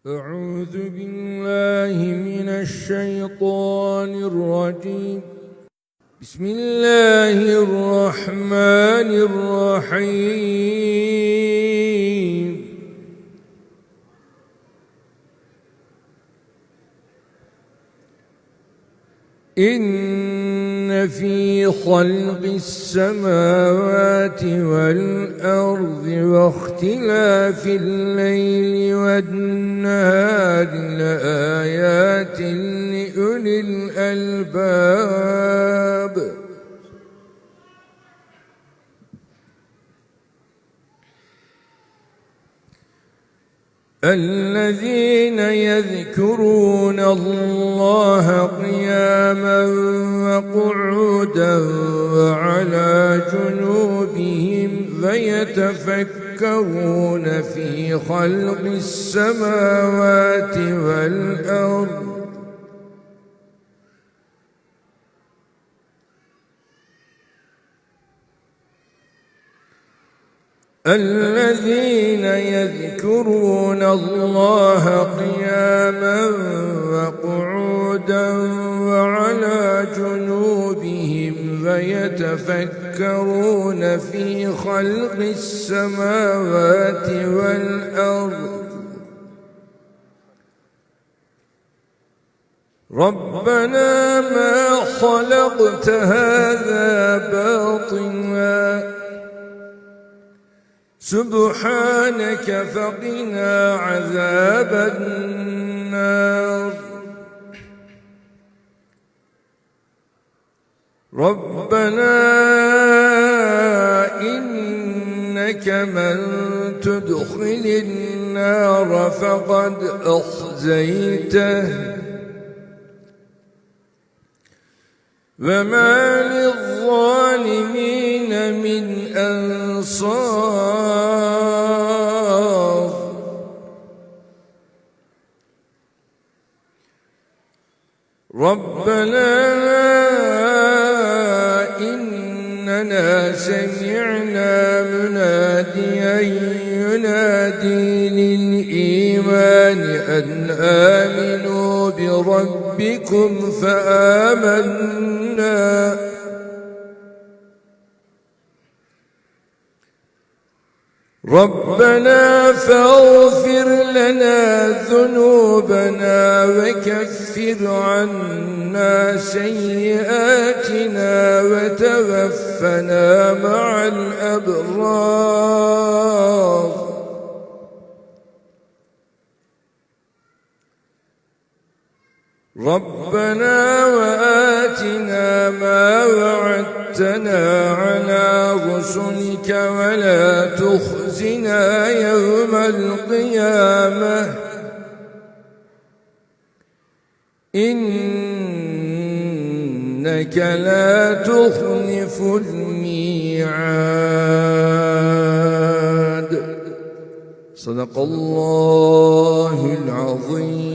أعوذ بالله من الشيطان الرجيم. بسم الله الرحمن الرحيم. إن في خلق السماوات والأرض واختلاف الليل والنهار لآيات لأولي الألباب. الذين يذكرون الله قياما وقعودا وعلى جنوبهم فيتفكرون في خلق السماوات والأرض الذين يذكرون الله قياما وقعودا وعلى جنوبهم فيتفكرون في خلق السماوات والأرض ربنا ما خلقت هذا باطلا سبحانك فقنا عذاب النار. ربنا إنك من تدخل النار فقد أخزيته وما للظالمين من أنصار. ربنا إننا سمعنا مناديا ينادي للإيمان أن آمنوا بربكم فآمنا ربنا فاغفر لنا ذنوبنا وكفر عنا سيئاتنا وتوفنا مع الأبرار. ربنا وآتنا ما وعدتنا على رسلك ولا تخزنا يوم القيامة إنك لا تخلف الميعاد. صدق الله العظيم.